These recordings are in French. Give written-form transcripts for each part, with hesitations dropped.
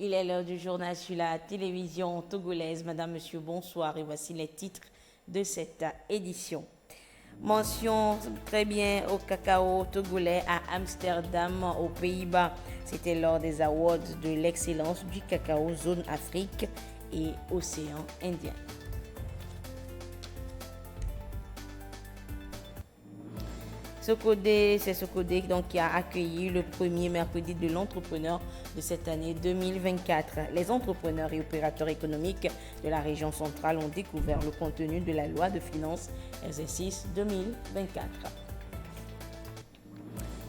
Il est l'heure du journal sur la télévision togolaise. Madame, Monsieur, bonsoir et voici les titres de cette édition. Mention très bien au cacao togolais à Amsterdam, aux Pays-Bas. C'était lors des awards de l'excellence du cacao zone Afrique et océan Indien. Socodé, c'est Socodé donc qui a accueilli le premier mercredi de l'entrepreneur de cette année 2024. Les entrepreneurs et opérateurs économiques de la région centrale ont découvert le contenu de la loi de finances exercice 2024.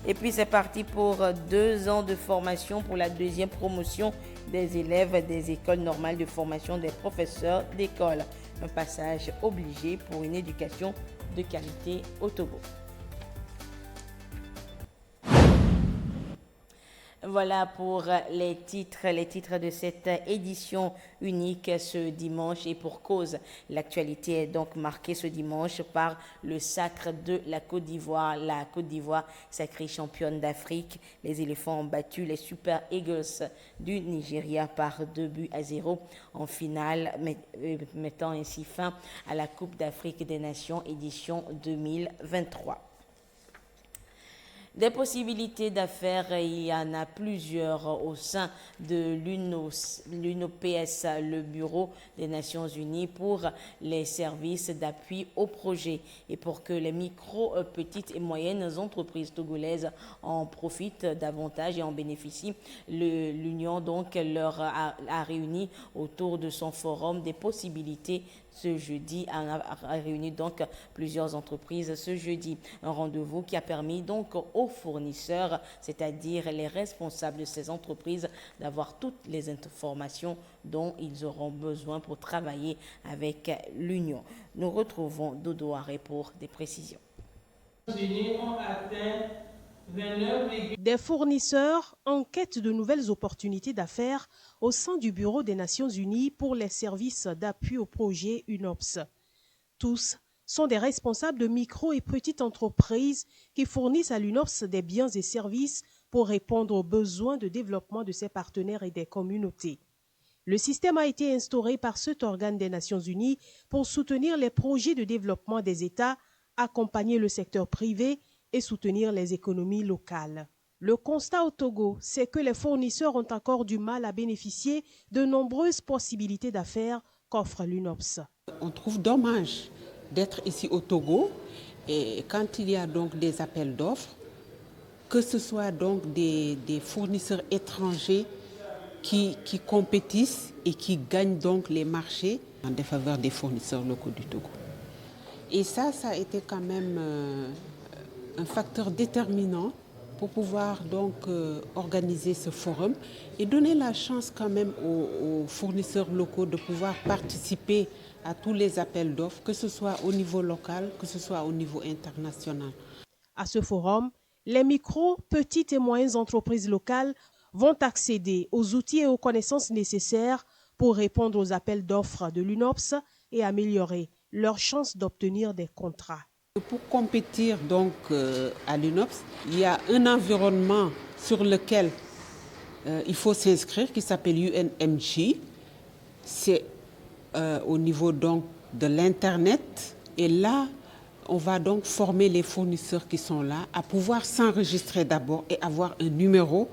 Et puis c'est parti pour 2 ans de formation pour la deuxième promotion des élèves des écoles normales de formation des professeurs d'école. Un passage obligé pour une éducation de qualité au Togo. Voilà pour les titres de cette édition unique ce dimanche et pour cause. L'actualité est donc marquée ce dimanche par le sacre de la Côte d'Ivoire. La Côte d'Ivoire, sacrée championne d'Afrique. Les éléphants ont battu les Super Eagles du Nigeria par 2-0 en finale, mettant ainsi fin à la Coupe d'Afrique des Nations édition 2023. Des possibilités d'affaires, il y en a plusieurs au sein de l'UNOPS, le Bureau des Nations Unies pour les services d'appui au projet. Et pour que les micro, petites et moyennes entreprises togolaises en profitent davantage et en bénéficient, l'Union donc leur a réuni autour de son forum des possibilités ce jeudi, a réuni donc plusieurs entreprises ce jeudi. Un rendez-vous qui a permis donc aux fournisseurs, c'est-à-dire les responsables de ces entreprises, d'avoir toutes les informations dont ils auront besoin pour travailler avec l'Union. Nous retrouvons Dodo Aré pour des précisions. Des fournisseurs en quête de nouvelles opportunités d'affaires au sein du Bureau des Nations Unies pour les services d'appui au projet UNOPS. Tous sont des responsables de micro et petites entreprises qui fournissent à l'UNOPS des biens et services pour répondre aux besoins de développement de ses partenaires et des communautés. Le système a été instauré par cet organe des Nations Unies pour soutenir les projets de développement des États, accompagner le secteur privé et soutenir les économies locales. Le constat au Togo, c'est que les fournisseurs ont encore du mal à bénéficier de nombreuses possibilités d'affaires qu'offre l'UNOPS. On trouve dommage d'être ici au Togo et quand il y a donc des appels d'offres, que ce soit donc des fournisseurs étrangers qui compétissent et qui gagnent donc les marchés en défaveur des fournisseurs locaux du Togo. Et ça a été quand même un facteur déterminant pour pouvoir donc organiser ce forum et donner la chance quand même aux fournisseurs locaux de pouvoir participer à tous les appels d'offres, que ce soit au niveau local, que ce soit au niveau international. À ce forum, les micro, petites et moyennes entreprises locales vont accéder aux outils et aux connaissances nécessaires pour répondre aux appels d'offres de l'UNOPS et améliorer leurs chances d'obtenir des contrats. Pour compétir donc à l'UNOPS, il y a un environnement sur lequel il faut s'inscrire qui s'appelle UNMJ. C'est au niveau donc de l'Internet et là, on va donc former les fournisseurs qui sont là à pouvoir s'enregistrer d'abord et avoir un numéro.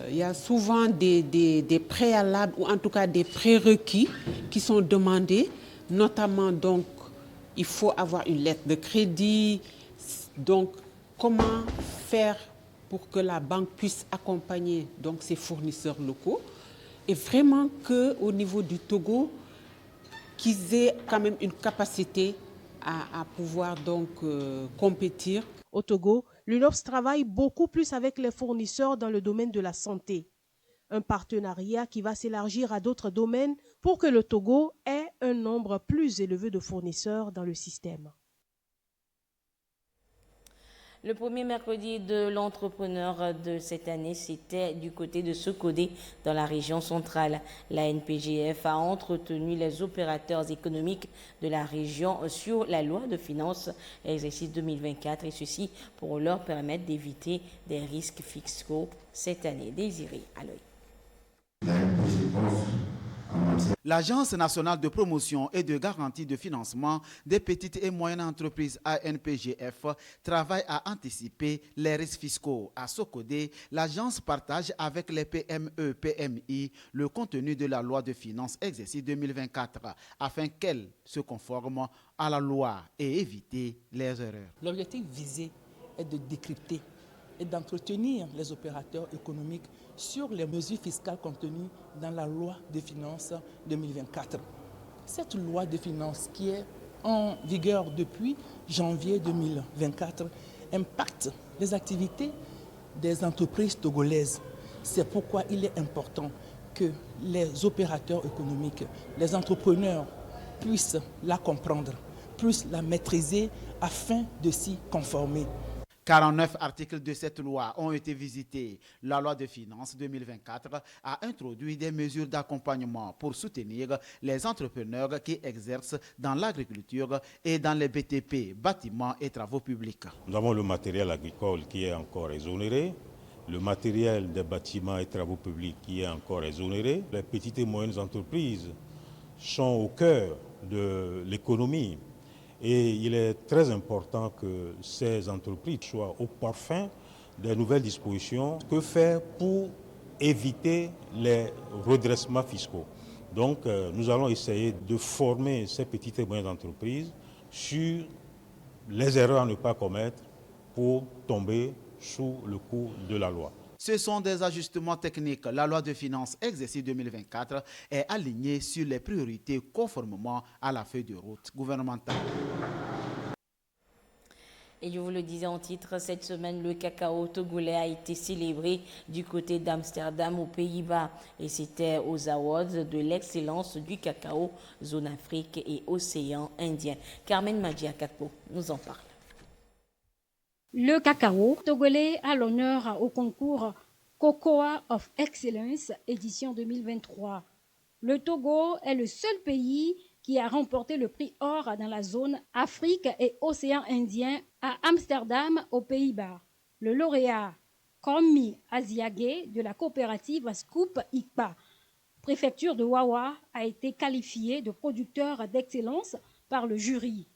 Il y a souvent des préalables ou en tout cas des prérequis qui sont demandés, notamment donc il faut avoir une lettre de crédit. Donc, comment faire pour que la banque puisse accompagner donc ses fournisseurs locaux et vraiment qu'au niveau du Togo, qu'ils aient quand même une capacité à pouvoir donc compétir. Au Togo, l'UNOPS travaille beaucoup plus avec les fournisseurs dans le domaine de la santé. Un partenariat qui va s'élargir à d'autres domaines pour que le Togo ait un nombre plus élevé de fournisseurs dans le système. Le premier mercredi de l'entrepreneur de cette année, c'était du côté de Socodé, dans la région centrale. La NPGF a entretenu les opérateurs économiques de la région sur la loi de finances exercice 2024 et ceci pour leur permettre d'éviter des risques fiscaux cette année. Désiré Aloy. L'Agence nationale de promotion et de garantie de financement des petites et moyennes entreprises ANPGF travaille à anticiper les risques fiscaux. À Sokodé, l'agence partage avec les PME-PMI le contenu de la loi de finances exercice 2024 afin qu'elles se conforment à la loi et éviter les erreurs. L'objectif visé est de décrypter et d'entretenir les opérateurs économiques sur les mesures fiscales contenues dans la loi de finances 2024. Cette loi de finances qui est en vigueur depuis janvier 2024 impacte les activités des entreprises togolaises. C'est pourquoi il est important que les opérateurs économiques, les entrepreneurs puissent la comprendre, puissent la maîtriser afin de s'y conformer. 49 articles de cette loi ont été visités. La loi de finances 2024 a introduit des mesures d'accompagnement pour soutenir les entrepreneurs qui exercent dans l'agriculture et dans les BTP, bâtiments et travaux publics. Nous avons le matériel agricole qui est encore exonéré, le matériel des bâtiments et travaux publics qui est encore exonéré. Les petites et moyennes entreprises sont au cœur de l'économie. Et il est très important que ces entreprises soient au parfum des nouvelles dispositions. Que faire pour éviter les redressements fiscaux? Donc, nous allons essayer de former ces petites et moyennes entreprises sur les erreurs à ne pas commettre pour tomber sous le coup de la loi. Ce sont des ajustements techniques. La loi de finances exercice 2024 est alignée sur les priorités conformément à la feuille de route gouvernementale. Et je vous le disais en titre, cette semaine, le cacao togolais a été célébré du côté d'Amsterdam aux Pays-Bas. Et c'était aux Awards de l'excellence du cacao, zone Afrique et océan Indien. Carmen Madjiakakpo nous en parle. Le cacao togolais a l'honneur au concours Cocoa of Excellence édition 2023. Le Togo est le seul pays qui a remporté le prix or dans la zone Afrique et océan Indien à Amsterdam aux Pays-Bas. Le lauréat Komi Aziagé de la coopérative Scoop Ikpa, préfecture de Wawa, a été qualifié de producteur d'excellence par le jury.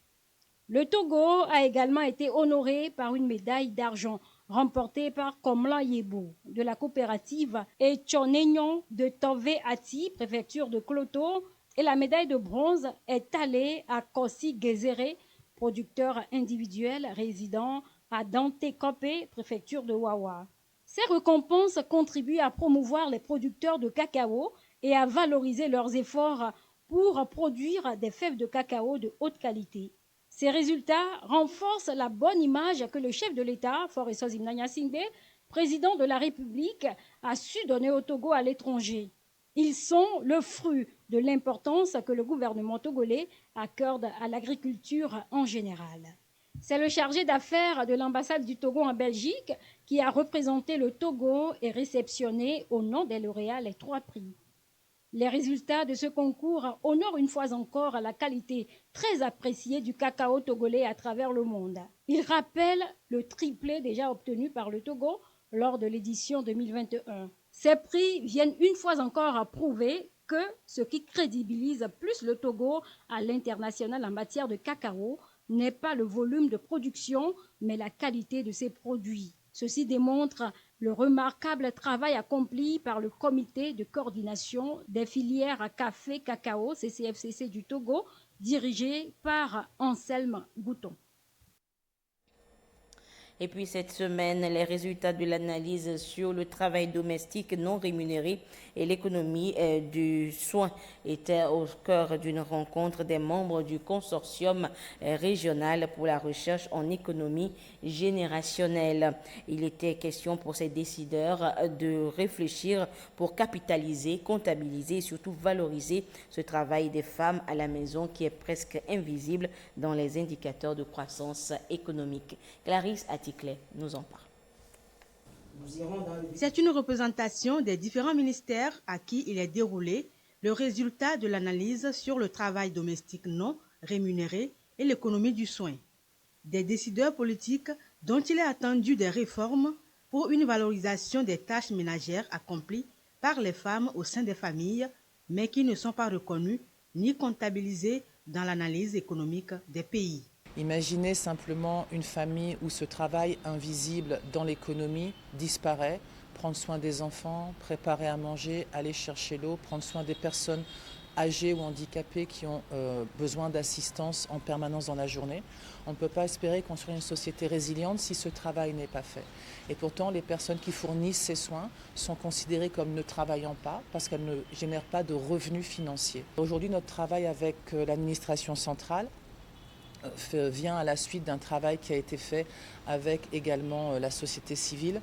Le Togo a également été honoré par une médaille d'argent remportée par Komlan Yebo de la coopérative Echonegnon de Tove Ati, préfecture de Kloto, et la médaille de bronze est allée à Kossi Gezere, producteur individuel résident à Dante Kopé, préfecture de Wawa. Ces récompenses contribuent à promouvoir les producteurs de cacao et à valoriser leurs efforts pour produire des fèves de cacao de haute qualité. Ces résultats renforcent la bonne image que le chef de l'État, Faure Sozimna Singbe, président de la République, a su donner au Togo à l'étranger. Ils sont le fruit de l'importance que le gouvernement togolais accorde à l'agriculture en général. C'est le chargé d'affaires de l'ambassade du Togo en Belgique qui a représenté le Togo et réceptionné au nom des lauréats les 3 prix. Les résultats de ce concours honorent une fois encore la qualité très appréciée du cacao togolais à travers le monde. Ils rappellent le triplé déjà obtenu par le Togo lors de l'édition 2021. Ces prix viennent une fois encore à prouver que ce qui crédibilise plus le Togo à l'international en matière de cacao n'est pas le volume de production, mais la qualité de ses produits. Ceci démontre le remarquable travail accompli par le comité de coordination des filières à café-cacao, CCFCC du Togo, dirigé par Anselme Gouton. Et puis cette semaine, les résultats de l'analyse sur le travail domestique non rémunéré et l'économie du soin étaient au cœur d'une rencontre des membres du consortium régional pour la recherche en économie générationnelle. Il était question pour ces décideurs de réfléchir pour capitaliser, comptabiliser et surtout valoriser ce travail des femmes à la maison qui est presque invisible dans les indicateurs de croissance économique. Clarisse Aticlet nous en parle. C'est une représentation des différents ministères à qui il est déroulé le résultat de l'analyse sur le travail domestique non rémunéré et l'économie du soin. Des décideurs politiques dont il est attendu des réformes pour une valorisation des tâches ménagères accomplies par les femmes au sein des familles, mais qui ne sont pas reconnues ni comptabilisées dans l'analyse économique des pays. Imaginez simplement une famille où ce travail invisible dans l'économie disparaît. Prendre soin des enfants, préparer à manger, aller chercher l'eau, prendre soin des personnes âgés ou handicapés qui ont besoin d'assistance en permanence dans la journée. On ne peut pas espérer construire une société résiliente si ce travail n'est pas fait. Et pourtant, les personnes qui fournissent ces soins sont considérées comme ne travaillant pas parce qu'elles ne génèrent pas de revenus financiers. Aujourd'hui, notre travail avec l'administration centrale vient à la suite d'un travail qui a été fait avec également la société civile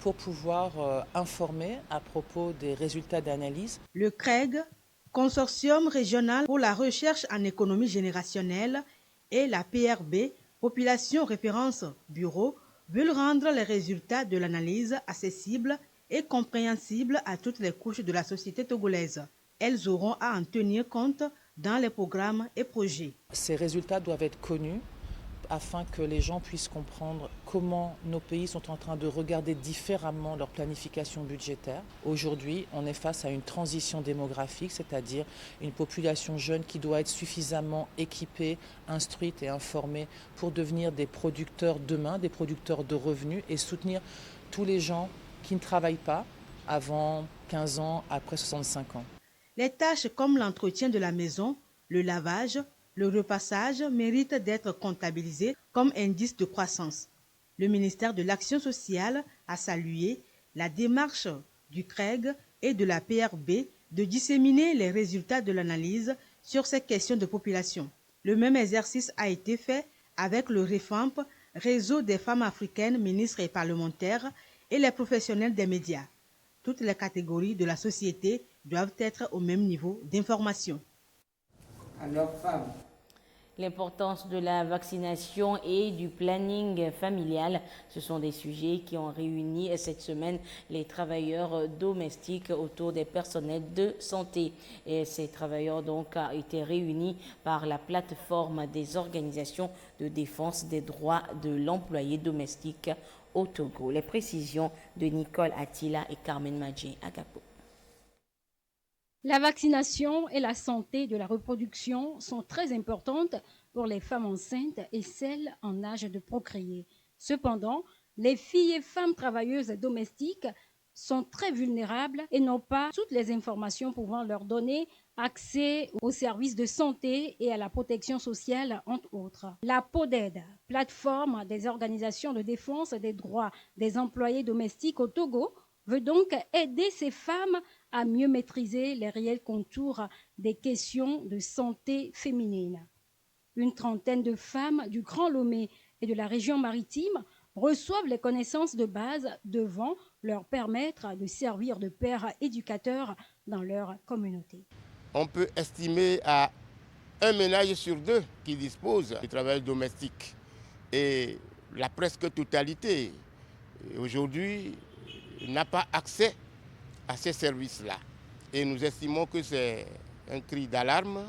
pour pouvoir informer à propos des résultats d'analyse. Le CREG, Consortium régional pour la recherche en économie générationnelle, et la PRB, Population Référence Bureau, veulent rendre les résultats de l'analyse accessibles et compréhensibles à toutes les couches de la société togolaise. Elles auront à en tenir compte dans les programmes et projets. Ces résultats doivent être connus afin que les gens puissent comprendre comment nos pays sont en train de regarder différemment leur planification budgétaire. Aujourd'hui, on est face à une transition démographique, c'est-à-dire une population jeune qui doit être suffisamment équipée, instruite et informée pour devenir des producteurs demain, des producteurs de revenus et soutenir tous les gens qui ne travaillent pas avant 15 ans, après 65 ans. Les tâches comme l'entretien de la maison, le lavage, le repassage mérite d'être comptabilisé comme indice de croissance. Le ministère de l'Action sociale a salué la démarche du CREG et de la PRB de disséminer les résultats de l'analyse sur ces questions de population. Le même exercice a été fait avec le REFAMP, Réseau des femmes africaines, ministres et parlementaires, et les professionnels des médias. Toutes les catégories de la société doivent être au même niveau d'information. Alors, femmes. L'importance de la vaccination et du planning familial, ce sont des sujets qui ont réuni cette semaine les travailleurs domestiques autour des personnels de santé. Et ces travailleurs donc ont été réunis par la plateforme des organisations de défense des droits de l'employé domestique au Togo. Les précisions de Nicole Attila et Carmen Madjé Agapo. La vaccination et la santé de la reproduction sont très importantes pour les femmes enceintes et celles en âge de procréer. Cependant, les filles et femmes travailleuses domestiques sont très vulnérables et n'ont pas toutes les informations pouvant leur donner accès aux services de santé et à la protection sociale, entre autres. La PODED, plateforme des organisations de défense des droits des employés domestiques au Togo, veut donc aider ces femmes à mieux maîtriser les réels contours des questions de santé féminine. Une trentaine de femmes du Grand Lomé et de la région maritime reçoivent les connaissances de base devant leur permettre de servir de pères éducateurs dans leur communauté. On peut estimer à un ménage sur deux qui dispose du travail domestique et la presque totalité aujourd'hui n'a pas accès à ces services-là. Et nous estimons que c'est un cri d'alarme,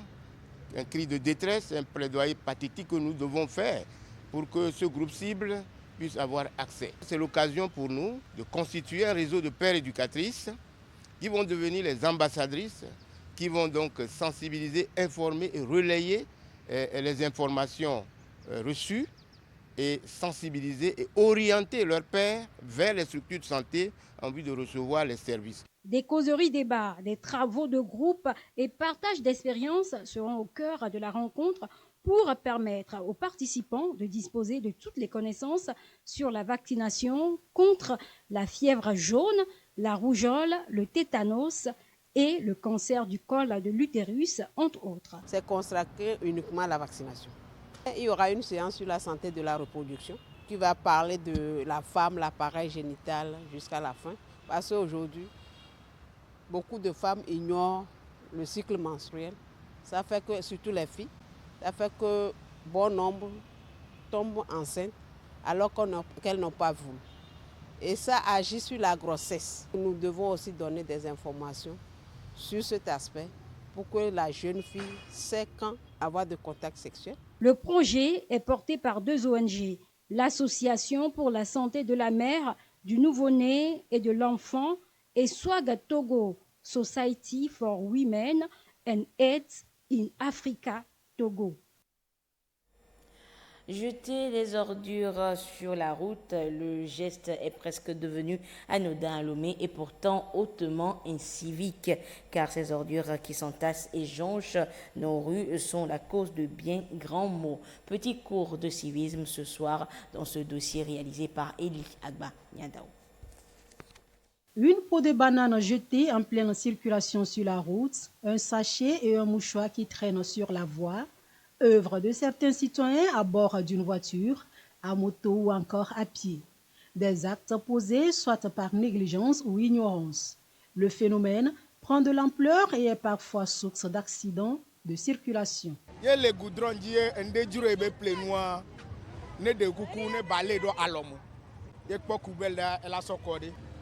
un cri de détresse, un plaidoyer pathétique que nous devons faire pour que ce groupe cible puisse avoir accès. C'est l'occasion pour nous de constituer un réseau de pères éducatrices qui vont devenir les ambassadrices, qui vont donc sensibiliser, informer et relayer les informations reçues et sensibiliser et orienter leurs pairs vers les structures de santé en vue de recevoir les services. Des causeries débats, des travaux de groupe et partage d'expériences seront au cœur de la rencontre pour permettre aux participants de disposer de toutes les connaissances sur la vaccination contre la fièvre jaune, la rougeole, le tétanos et le cancer du col de l'utérus, entre autres. C'est consacré uniquement à la vaccination. Il y aura une séance sur la santé de la reproduction qui va parler de la femme, l'appareil génital jusqu'à la fin. Parce qu'aujourd'hui, beaucoup de femmes ignorent le cycle menstruel. Ça fait que, surtout les filles, ça fait que bon nombre tombent enceintes alors qu'elles n'ont pas voulu. Et ça agit sur la grossesse. Nous devons aussi donner des informations sur cet aspect pour que la jeune fille sait quand avoir de contact sexuel. Le projet est porté par deux ONG, l'Association pour la santé de la mère, du nouveau-né et de l'enfant et Swag Togo, Society for Women and AIDS in Africa, Togo. Jeter les ordures sur la route, le geste est presque devenu anodin à Lomé et pourtant hautement incivique, car ces ordures qui s'entassent et jonchent nos rues sont la cause de bien grands maux. Petit cours de civisme ce soir dans ce dossier réalisé par Eli Agba Nyandao. Une peau de banane jetée en pleine circulation sur la route, un sachet et un mouchoir qui traînent sur la voie, œuvre de certains citoyens à bord d'une voiture, à moto ou encore à pied. Des actes posés soit par négligence ou ignorance. Le phénomène prend de l'ampleur et est parfois source d'accidents de circulation.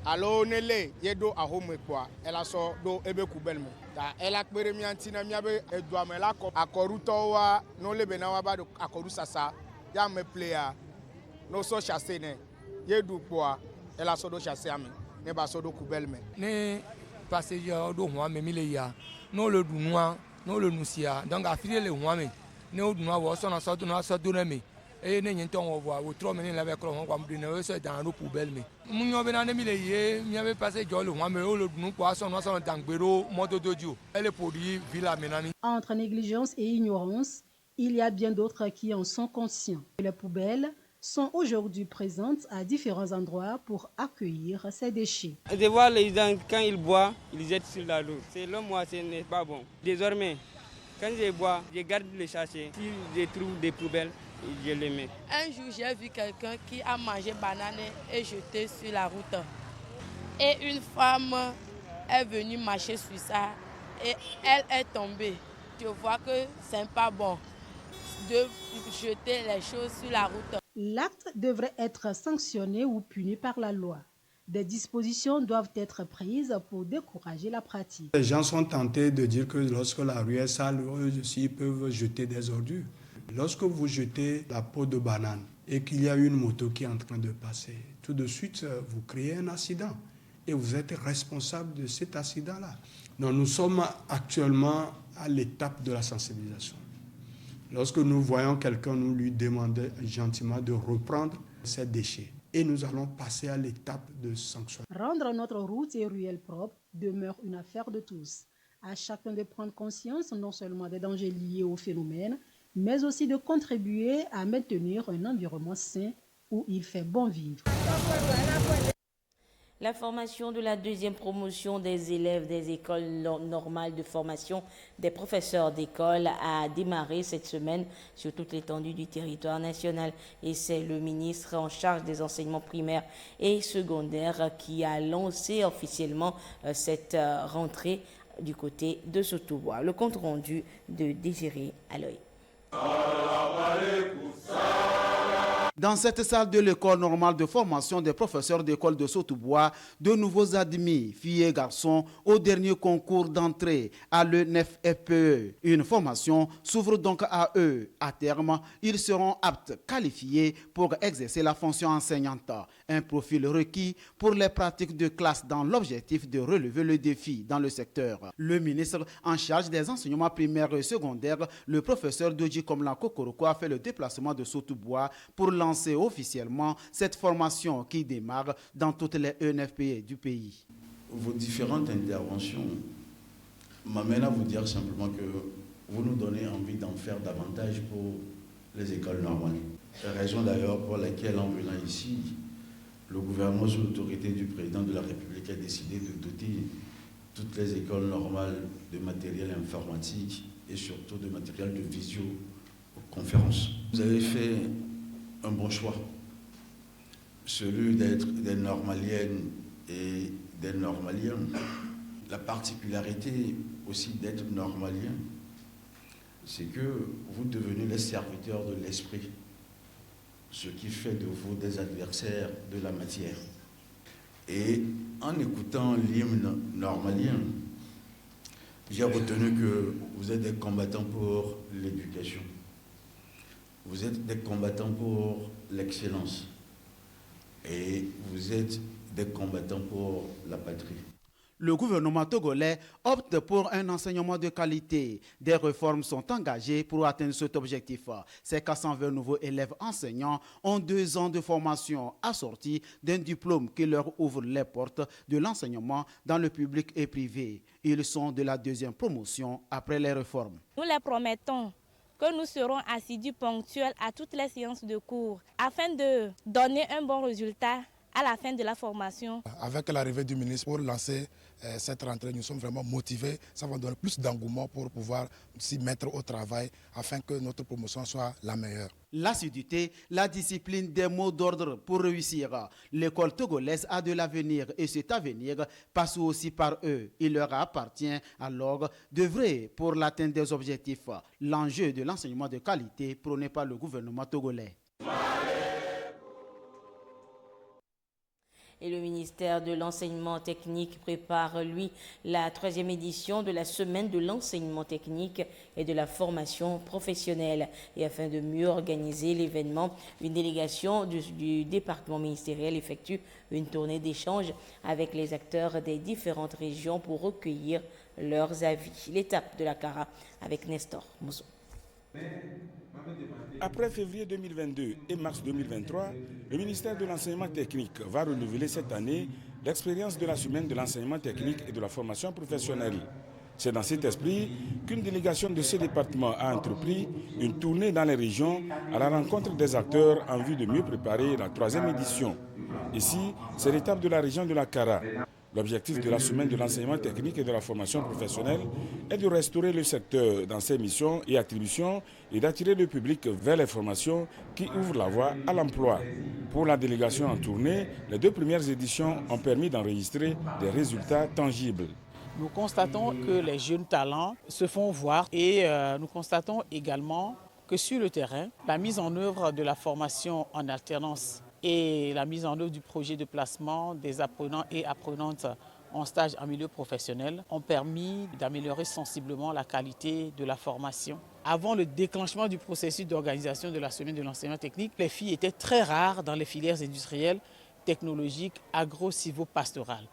Alo nele yedo ahome kwa elaso do ebe kubel me ta ela kpere mi antina mi abe edua me la ko akoruto wa no lebe na wa ba do akoru sasa ya me player no so chasse ne yedu kwa elaso do chasse ame ne ba so do kubel me ne passenger do ho ame mi le ya no le dunwa no le nusia donc afile le ho ame ne o dunwa wo so na so do na me et ne nyenton on voit au trop mener avec on va me donner ça dans nos poubelles mais munyo be na ne mi le ye mi avait passé jolo wa me o le dunu kwa so no so dangbero moto dodio elle produit villa menani. Entre négligence et ignorance, il y a bien d'autres qui en sont conscients. Les poubelles sont aujourd'hui présentes à différents endroits pour accueillir ces déchets. De voir les gens quand ils boivent, ils jettent sur la route. Selon moi, ce n'est pas bon. Désormais, quand je bois, je garde les sachets. Si je trouve des poubelles, je les mets. Un jour, j'ai vu quelqu'un qui a mangé banane et jeté sur la route. Et une femme est venue marcher sur ça et elle est tombée. Je vois que c'est pas bon de jeter les choses sur la route. L'acte devrait être sanctionné ou puni par la loi. Des dispositions doivent être prises pour décourager la pratique. Les gens sont tentés de dire que lorsque la rue est sale, eux aussi ils peuvent jeter des ordures. Lorsque vous jetez la peau de banane et qu'il y a une moto qui est en train de passer, tout de suite, vous créez un accident et vous êtes responsable de cet accident-là. Donc, nous sommes actuellement à l'étape de la sensibilisation. Lorsque nous voyons quelqu'un, nous lui demandons gentiment de reprendre ses déchets et nous allons passer à l'étape de sanction. Rendre notre route et ruelles propres demeure une affaire de tous. À chacun de prendre conscience non seulement des dangers liés au phénomène, mais aussi de contribuer à maintenir un environnement sain où il fait bon vivre. La formation de la deuxième promotion des élèves des écoles normales de formation des professeurs d'école a démarré cette semaine sur toute l'étendue du territoire national. Et c'est le ministre en charge des enseignements primaires et secondaires qui a lancé officiellement cette rentrée du côté de Sotobois. Le compte rendu de Désiré Aloy. Dans cette salle de l'école normale de formation des professeurs d'école de Sotobois, de nouveaux admis, filles et garçons, au dernier concours d'entrée à l'ENFFPE. Une formation s'ouvre donc à eux. À terme, ils seront aptes, qualifiés pour exercer la fonction enseignante. Un profil requis pour les pratiques de classe dans l'objectif de relever le défi dans le secteur. Le ministre en charge des enseignements primaires et secondaires, le professeur Doji Komla Kokoroko, a fait le déplacement de Sotobois pour lancer officiellement cette formation qui démarre dans toutes les ENFPE du pays. Vos différentes interventions m'amènent à vous dire simplement que vous nous donnez envie d'en faire davantage pour les écoles normales. C'est la raison d'ailleurs pour laquelle, en venant ici, le gouvernement sous l'autorité du président de la République a décidé de doter toutes les écoles normales de matériel informatique et surtout de matériel de visioconférence. Vous avez fait un bon choix, celui d'être des normaliennes et des normaliens. La particularité aussi d'être normalien, c'est que vous devenez les serviteurs de l'esprit, ce qui fait de vous des adversaires de la matière. Et en écoutant l'hymne normalien, j'ai retenu que vous êtes des combattants pour l'éducation. Vous êtes des combattants pour l'excellence et vous êtes des combattants pour la patrie. Le gouvernement togolais opte pour un enseignement de qualité. Des réformes sont engagées pour atteindre cet objectif. Ces 420 nouveaux élèves enseignants ont 2 ans de formation assortis d'un diplôme qui leur ouvre les portes de l'enseignement dans le public et privé. Ils sont de la 2e promotion après les réformes. Nous les promettons que nous serons assidus ponctuels à toutes les séances de cours afin de donner un bon résultat à la fin de la formation. Avec l'arrivée du ministre pour lancer cette rentrée, nous sommes vraiment motivés. Ça va donner plus d'engouement pour pouvoir s'y mettre au travail afin que notre promotion soit la meilleure. L'assiduité, la discipline des mots d'ordre pour réussir. L'école togolaise a de l'avenir et cet avenir passe aussi par eux. Il leur appartient alors d'œuvrer pour l'atteinte des objectifs. L'enjeu de l'enseignement de qualité prôné par le gouvernement togolais. Et le ministère de l'Enseignement technique prépare, lui, la 3e édition de la semaine de l'enseignement technique et de la formation professionnelle. Et afin de mieux organiser l'événement, une délégation du département ministériel effectue une tournée d'échange avec les acteurs des différentes régions pour recueillir leurs avis. L'étape de la CARA avec Nestor Mousso. Après février 2022 et mars 2023, le ministère de l'Enseignement technique va renouveler cette année l'expérience de la semaine de l'enseignement technique et de la formation professionnelle. C'est dans cet esprit qu'une délégation de ce département a entrepris une tournée dans les régions à la rencontre des acteurs en vue de mieux préparer la 3e édition. Ici, c'est l'étape de la région de la CARA. L'objectif de la semaine de l'enseignement technique et de la formation professionnelle est de restaurer le secteur dans ses missions et attributions et d'attirer le public vers les formations qui ouvrent la voie à l'emploi. Pour la délégation en tournée, les 2 premières éditions ont permis d'enregistrer des résultats tangibles. Nous constatons que les jeunes talents se font voir et nous constatons également que sur le terrain, la mise en œuvre de la formation en alternance et la mise en œuvre du projet de placement des apprenants et apprenantes en stage en milieu professionnel ont permis d'améliorer sensiblement la qualité de la formation. Avant le déclenchement du processus d'organisation de la semaine de l'enseignement technique, les filles étaient très rares dans les filières industrielles, technologiques, agro-silvo-pastorales.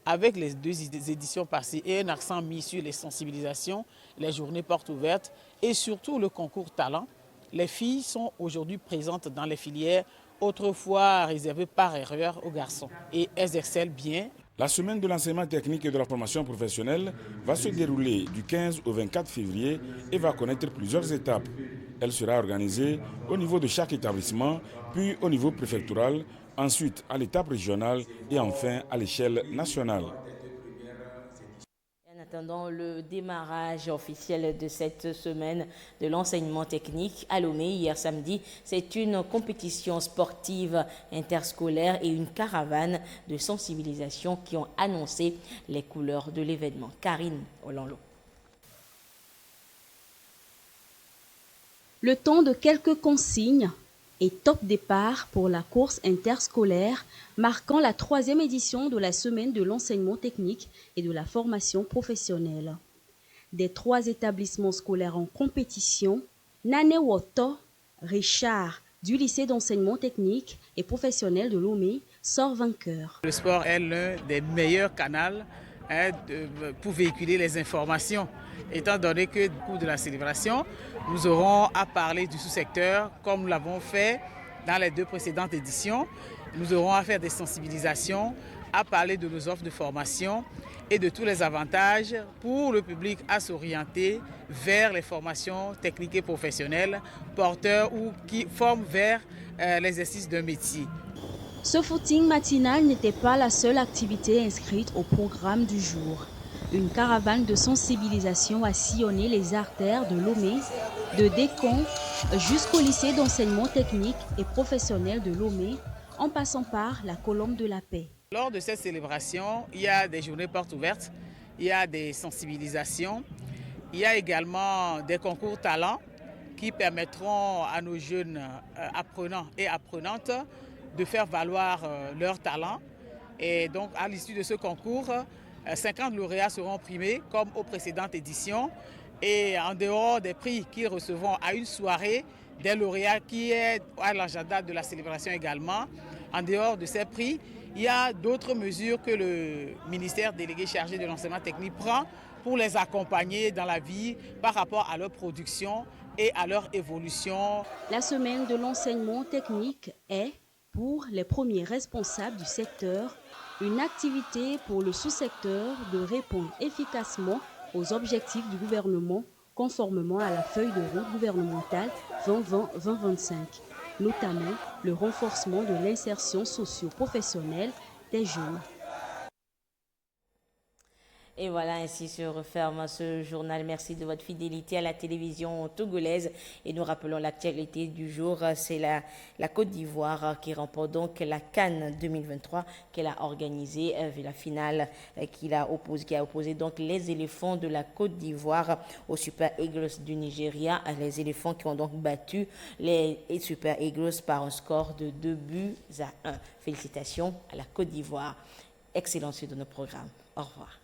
Avec les 2 éditions passées et un accent mis sur les sensibilisations, les journées portes ouvertes et surtout le concours talent, les filles sont aujourd'hui présentes dans les filières autrefois réservées par erreur aux garçons. Et elles excellent bien. La semaine de l'enseignement technique et de la formation professionnelle va se dérouler du 15 au 24 février et va connaître plusieurs étapes. Elle sera organisée au niveau de chaque établissement, puis au niveau préfectoral, ensuite à l'étape régionale et enfin à l'échelle nationale. En attendant le démarrage officiel de cette semaine de l'enseignement technique à Lomé hier samedi, c'est une compétition sportive interscolaire et une caravane de sensibilisation qui ont annoncé les couleurs de l'événement. Karine Olanlo. Le temps de quelques consignes et top départ pour la course interscolaire marquant la 3e édition de la semaine de l'enseignement technique et de la formation professionnelle. Des 3 établissements scolaires en compétition, Nanewoto Richard du lycée d'enseignement technique et professionnel de Lomé sort vainqueur. Le sport est l'un des meilleurs canaux pour véhiculer les informations, étant donné que au cours de la célébration, nous aurons à parler du sous-secteur comme nous l'avons fait dans les 2 précédentes éditions. Nous aurons à faire des sensibilisations, à parler de nos offres de formation et de tous les avantages pour le public à s'orienter vers les formations techniques et professionnelles, porteurs ou qui forment vers l'exercice d'un métier. Ce footing matinal n'était pas la seule activité inscrite au programme du jour. Une caravane de sensibilisation a sillonné les artères de Lomé, de Décon jusqu'au lycée d'enseignement technique et professionnel de Lomé, en passant par la Colombe de la Paix. Lors de cette célébration, il y a des journées portes ouvertes, il y a des sensibilisations, il y a également des concours talents qui permettront à nos jeunes apprenants et apprenantes de faire valoir leur talent. Et donc, à l'issue de ce concours, 50 lauréats seront primés comme aux précédentes éditions. Et en dehors des prix qu'ils recevront à une soirée, des lauréats qui est à l'agenda de la célébration également. En dehors de ces prix, il y a d'autres mesures que le ministère délégué chargé de l'enseignement technique prend pour les accompagner dans la vie par rapport à leur production et à leur évolution. La semaine de l'enseignement technique est, pour les premiers responsables du secteur, une activité pour le sous-secteur de répondre efficacement aux objectifs du gouvernement conformément à la feuille de route gouvernementale 2020-2025, notamment le renforcement de l'insertion socio-professionnelle des jeunes. Et voilà, ainsi se referme ce journal. Merci de votre fidélité à la télévision togolaise. Et nous rappelons l'actualité du jour. C'est la Côte d'Ivoire qui remporte donc la CAN 2023 qu'elle a organisée. La finale qui a opposé donc les éléphants de la Côte d'Ivoire aux Super Eagles du Nigeria. Les éléphants qui ont donc battu les Super Eagles par un score de 2-1. Félicitations à la Côte d'Ivoire. Excellent suite de nos programmes. Au revoir.